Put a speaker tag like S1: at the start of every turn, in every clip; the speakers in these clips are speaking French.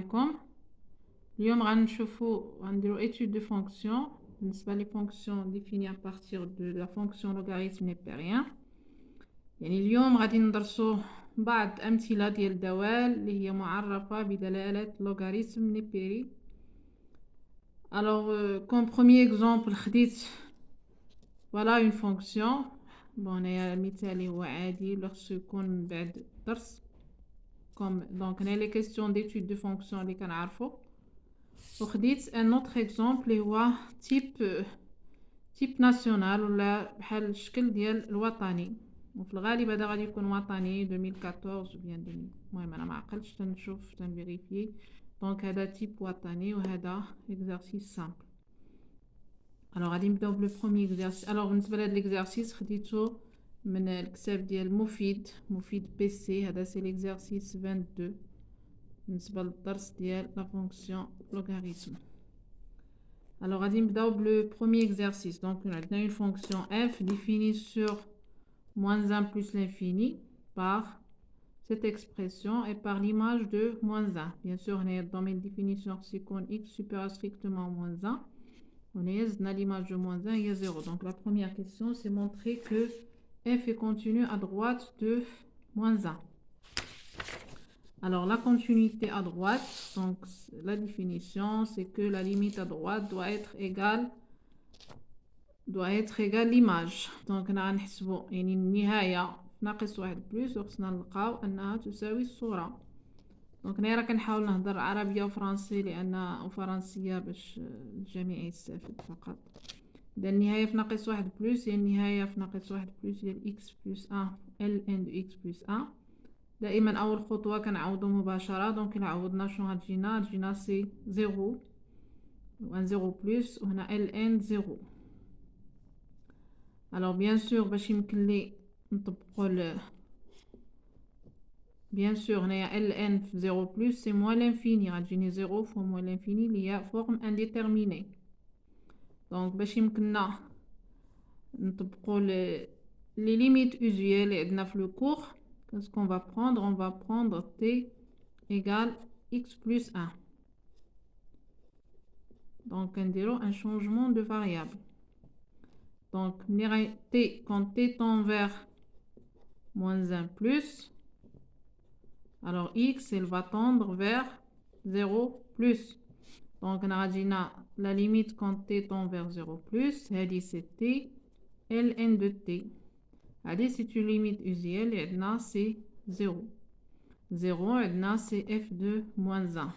S1: عليكم. اليوم غنديرو étude de fonction بالنسبة لي fonction définie à partir de la fonction logarithme népérien. يعني اليوم غادي ندرسو بعض أمثلة ديال الدوال اللي هي معرفة بدلالة logarithme népéri. Alors comme premier exemple خديت voilà une fonction. bon هنايا المثال هو عادي لخصو يكون من بعد درس comme donc هنا les questions d'étude de fonction اللي كنعرفو. وخديت ان اوتر اكزومبل اللي هو تيب ناسيونال ولا بحال الشكل ديال الوطني، وفي الغالب هذا غادي يكون وطني 2014 بيان 2000. المهم انا ما عقلتش تنشوف تنفيريفي. دونك هذا تيب وطني وهذا اكزرسيس سامبل. الوغ غادي نبداو بلو بروميي اكزرسيس. الوغ بالنسبه لهاد الاكزرسيس خديتو من الكتاب ديال مفيد بي سي. هذا سي ليكزرسيس 22 بالنسبه للدرس ديال لا فونكسيون لوغاريتم. Alors غادي نبداو بلو premier exercice. donc عندنا une fonction f définie sur moins 1 plus l'infini par cette expression et par l'image de moins 1. bien sûr هنايا الدومين définition سيكون x supérieur strictement à moins 1. هنايا زدنا l'image de moins 1 هي 0. donc la première question c'est montrer que f est continu à droite de moins 1. Alors la continuité à droite, donc la définition c'est que la limite à droite doit être égale l'image. donc غنحسبوا يعني النهايه ناقص واحد بلس وخصنا نلقاو انها تساوي الصوره. دونك هنا راه كنحاول نهضر عربيه وفرنسي وفرنسيه باش الجميع يستافد فقط. اذا النهايه في ناقص واحد بلس هي النهايه في ناقص واحد بلس هي x بلس 1 ln دو x بلس 1. دائما اول خطوه كنعوضو مباشره. دونك الا عوضنا شنو غتجينا سي 0 و 0 بلس وهنا ln 0. alors bien sûr باش يمكن لي نطبقوا bien sûr هنايا ln في 0 بلس سي موان لانفيني غتجيني 0 فوا موان لانفيني اللي هي فورم انديتيرميني. دونك باش يمكننا نطبقوا لي ليميت usuelles اللي عندنا في لو كور. qu'est-ce qu'on va prendre? on va prendre t égale x plus 1. donc on dirait un changement de variable. donc t quand t tend vers moins 1 plus, alors x elle va tendre vers 0 plus. donc on a dit la limite quand t tend vers 0 plus c'est t ln de t. هذه c'est une limite usuelle et عندنا c'est 0. 0 عندنا c'est f de moins 1.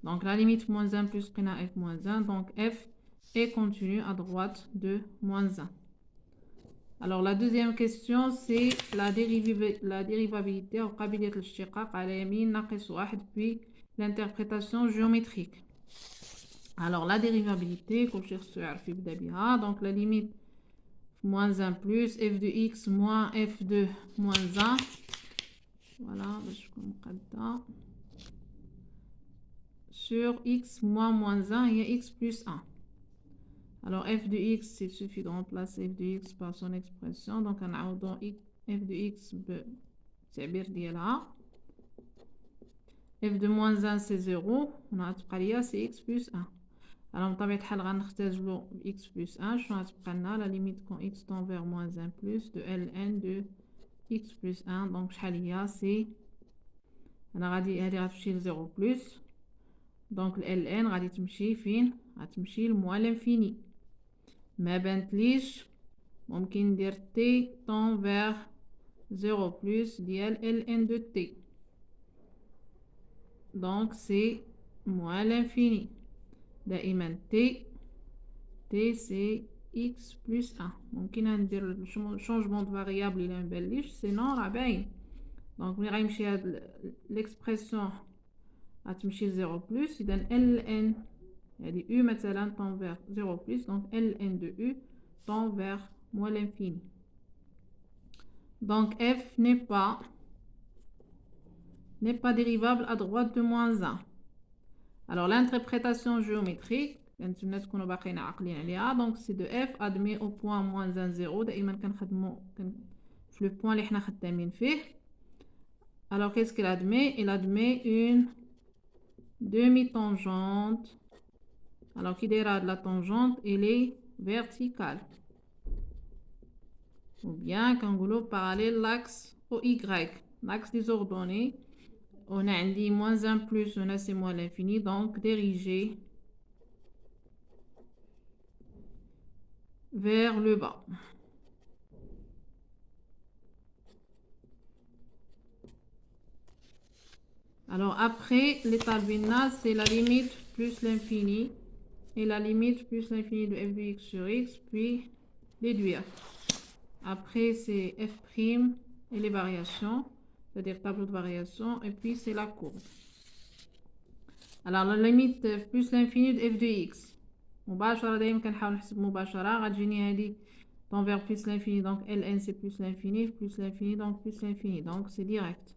S1: donc la limite moins 1 plus قلنا f moins 1. donc f est continue à droite de moins 1. alors la deuxième question c'est la dérivabilité ou قابلية الاشتقاق على يمين ناقص واحد puis l'interprétation géométrique. alors la dérivabilité كلشي خصو يعرف يبدا بها. donc la limite moins 1 plus f de x moins f de moins 1. voilà باش تكون مقادة sur x moins 1 هي x plus 1. alors f de x il suffit de remplacer f de x par son expression. donc نعوضو f de x بالتعبير ديالها. f de moins 1 c'est 0 هنا غتبقى ليا c'est x plus 1. alors بطبيعة الحال غنختزلو x plus 1. شنو غتبقى لنا la limite quand x tend vers moins 1 plus de ln de x plus 1. donc شحال هي c'est انا غادي هادي غتمشي ل 0 plus. donc ln غادي تمشي فين؟ غتمشي لموال لانفيني. ما بانتليش ممكن ندير t tend vers 0 plus ديال ln de t. donc c'est موال لانفيني. دائما t c'est x plus 1. ممكن ندير changement de variable الى مبانليش سينو راه باين. دونك ملي غيمشي هاد l'expression غتمشي ل 0 plus. اذا ln هادي u مثلا tend vers 0 plus. donc ln de u tend vers moins l'infini. donc f n'est pas dérivable à droite de moins 1. alors l'interprétation géométrique نتمنى تكونوا باقيين عاقلين عليها. donc c'est de f admet au point moins 1 0. دائما كنخدموا في لو بوين اللي حنا خدامين فيه. Alors, qu'est-ce qu'il admet? Il admet une demi-tangente. Alors, qui dira de la tangente, elle est verticale. Ou bien, quand parallèle l'axe au Y, l'axe des ordonnées. On a dit moins 1 plus, on a c'est moins l'infini, donc dirigé vers le bas. Alors après, l'état Vina, c'est la limite plus l'infini et la limite plus l'infini de f de x sur x, puis déduire. Après, c'est f' et les variations, c'est-à-dire tableau de variation, et puis c'est la courbe. Alors la limite plus l'infini de f de x. مباشرة دايما كنحاول نحسب مباشرة غتجيني هادي تنفير plus l'infini donc ln c'est plus l'infini donc plus l'infini donc c'est direct.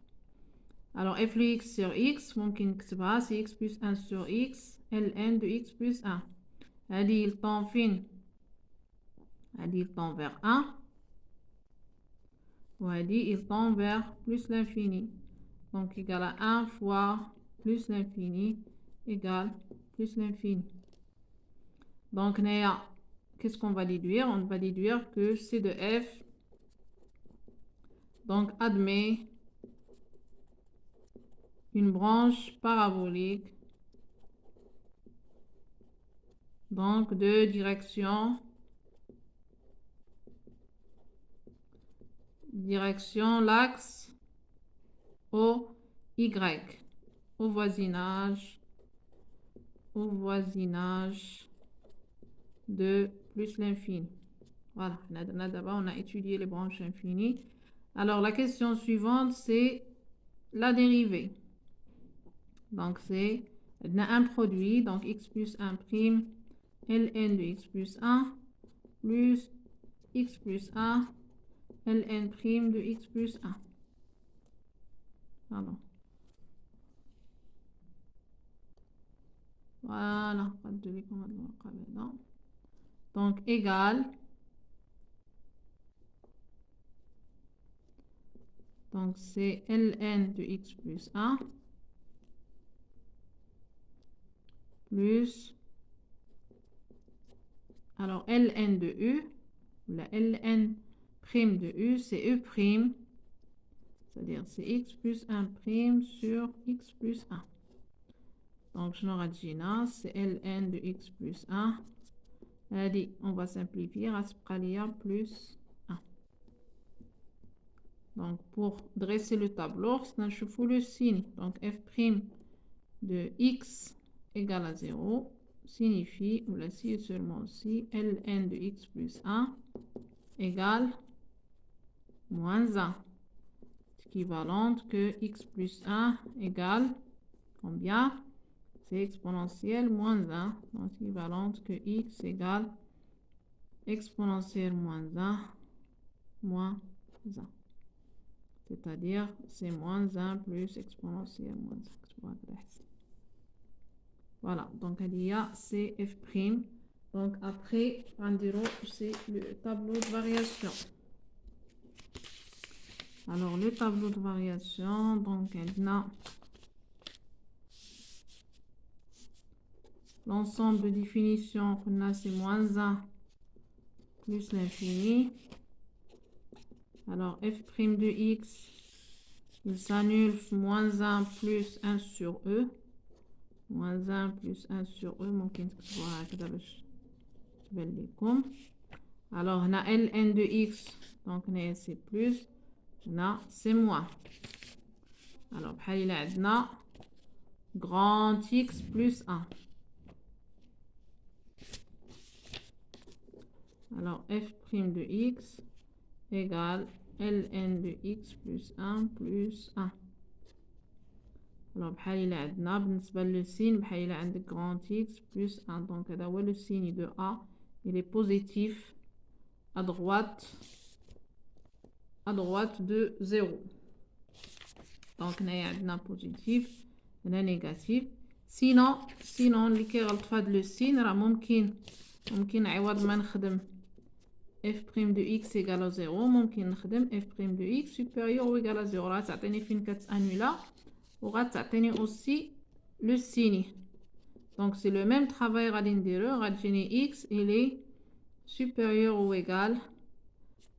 S1: Alors f de x sur x ممكن نكتبها c'est x plus 1 sur x ln de x plus 1 هادي il tend فين هادي il tend vers 1 وهادي il tend vers plus l'infini donc égal à 1 fois plus l'infini égale plus l'infini. Donc, qu'est-ce qu'on va déduire? On va déduire que C de F donc admet une branche parabolique donc de direction l'axe au Y, au voisinage de plus l'infini. Voilà, d'abord on a étudié les branches infinies. Alors la question suivante c'est la dérivée. Donc c'est un produit, donc x plus 1 prime ln de x plus 1 plus x plus 1 ln prime de x plus 1. Pardon. Voilà, donc égal. Donc c'est ln de x plus 1 plus, alors ln de u, la ln prime de u, c'est u prime, c'est-à-dire c'est x plus 1 prime sur x plus 1. Donc je n'aurai Gina, c'est ln de x plus 1. Allez, on va simplifier, Aspralia plus 1. Donc pour dresser le tableau, je fous le signe. Donc f prime de x égale à 0 signifie, ou là si seulement si, ln de x plus 1 égale moins 1. Équivalente que x plus 1 égale combien? C'est exponentielle moins 1. Donc équivalente que x égale exponentielle moins 1 moins 1. C'est-à-dire c'est moins 1 plus exponentielle moins 1. Voilà, donc il y a c'est f'. Donc après, en zéro, c'est le tableau de variation. Alors le tableau de variation, donc on a l'ensemble de définitions qu'on a, c'est moins 1 plus l'infini. Alors f' de x, il s'annule moins 1 plus 1 sur e. Moins 1 plus 1 sur e, ممكن تكتبوها هكذا باش تبان لكم. Alors on a ln de x, donc on a c'est plus, on a c'est moins. Alors بحال إلا عندنا grand x plus 1. Alors f' de x égale ln de x plus 1 plus 1. Alors بحال إلا عندنا بالنسبة للسين بحال إلا عندك grand x plus 1. Donc هذا هو le signe de a, il est positif à droite de 0. Donc هنايا عندنا positif هنا négatif. sinon اللي كيغلط في هذا لو سين راه ممكن عوض ما نخدم f' de x égale à 0 ممكن نخدم f' de x supérieur ou égal à 0 راه تعطيني فين كتانولا وغتعطيني aussi le signe. Donc c'est le même travail غادي نديرو غتجيني x il est supérieur ou égal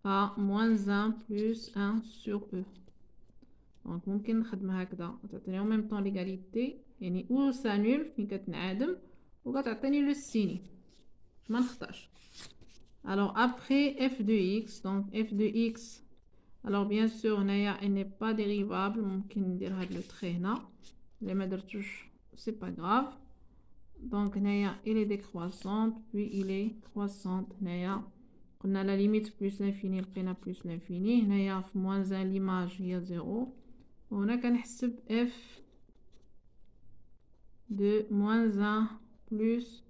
S1: à moins 1 plus 1 sur e. Donc ممكن نخدمها هكذا تعطيني en même temps l'égalité يعني ou s'annule فين كتنعدم وغتعطيني le signe ما نخطاش. Alors après f de x, donc f de x, alors bien sûr elle n'est pas dérivable, ممكن ندير هاد le trait هنا اللي ما درتوش c'est pas grave. Donc il est décroissante puis il est croissante. On a la limite plus l'infini لقينا plus l'infini. هنايا في moins 1 l'image هي 0 وهنا كنحسب f de moins 1 plus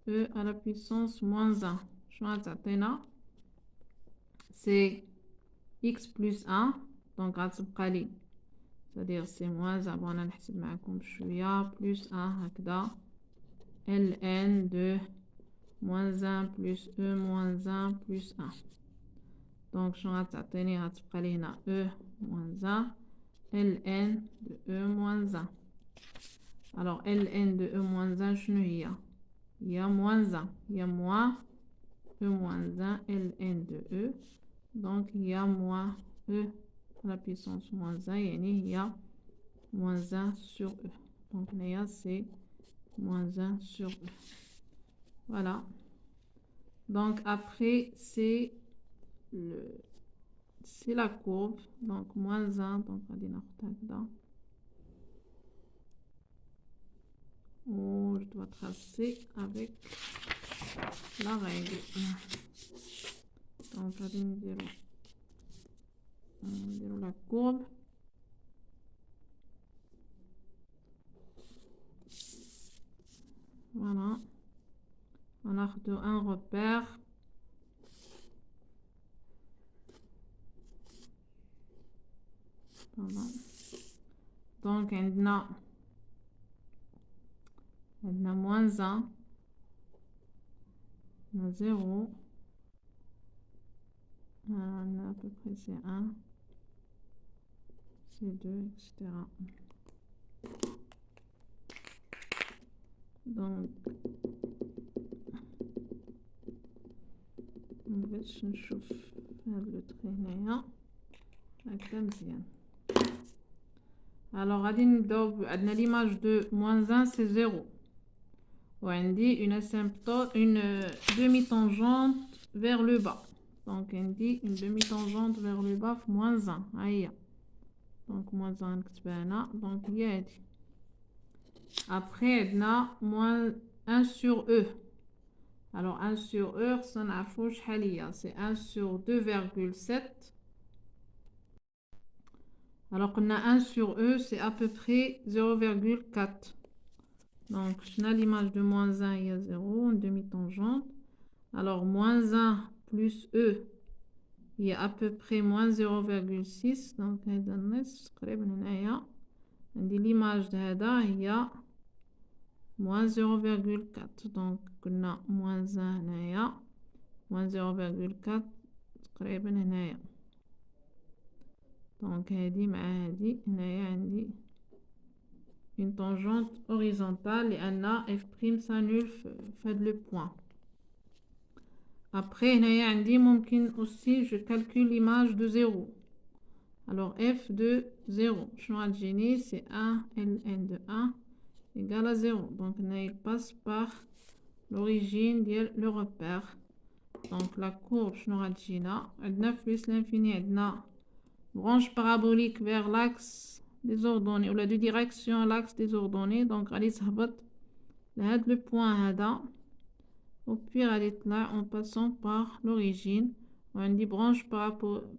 S1: e à la puissance moins 1 شنو غتعطينا c'est x plus 1 donc غتبقى لي c'est-à-dire c'est moins 1 بغينا نحسب معكم بشويه plus 1 هكذا ln de moins 1 plus e moins 1 plus 1 donc شنو غتعطيني غتبقى لي هنا e moins 1 ln de e moins 1 alors ln de e moins 1 شنو هي moins 1 هي moins e moins 1 ln de e donc il y a moins e à la puissance moins 1 يعني هي moins 1 sur e donc là c'est moins 1 sur e. Voilà, donc après c'est la courbe donc moins 1 donc on va dire هكذا je dois tracer avec la règle. Donc on va dire la courbe voilà on a un repère voilà. Donc on a moins 1 on a 0 on a à peu près c'est 1 c'est 2 etc. donc باش نشوف هاد لو تري هنايا هكذا مزيان. alors غادي نبداو عندنا l'image de moins 1 c'est 0 وعندي une asymptote une demi-tangente vers le bas donc عندي une demi-tangente vers le bas في moins 1 ها هي donc moins 1 نكتبها هنا donc هي هادي. après عندنا moins 1 sur e alors 1 sur e خصنا نعرفو شحال هي c'est 1 sur 2,7 alors qu'on a 1 sur e c'est à peu près 0,4 donc je n'ai l'image de moins 1 il y a 0 une demi-tangente alors moins 1 plus e il y a à peu près moins 0,6 donc هذا النص تقريبا هنايا عندي l'image de هذا هي moins 0,4 donc قلنا moins 1 هنايا moins 0,4 تقريبا هنايا donc هادي مع هادي هنايا عندي une tangente horizontale لأن f' s'annule في هاد le point. après هنايا عندي ممكن aussi je calcule l'image de 0 alors f de 0 شنو غتجيني c'est 1 ln de 1 égale à 0 donc il passe par l'origine ديال le repère donc la courbe شنو غتجينا عندنا plus l'infini عندنا branche parabolique vers l'axe des ordonnées ou la deux directions l'axe des ordonnées donc غادي تهبط لهاد le point هذا au puis غادي يطلع en passant par l'origine وعندي branche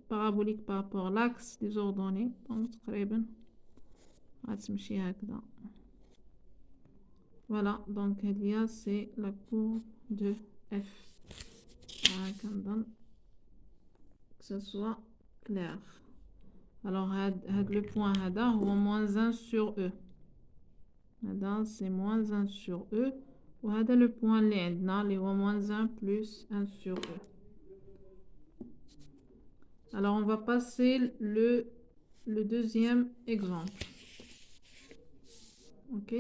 S1: parabolique par rapport à l'axe des ordonnées donc تقريبا غتمشي هكذا. voilà donc هادي c'est la courbe de f كنظن que ce soit clair. alors le point هذا هو moins 1 sur e هذا c'est moins 1 sur e وهذا le point اللي عندنا اللي هو moins 1 plus 1 sur e Alors, on va passer le deuxième exemple. OK?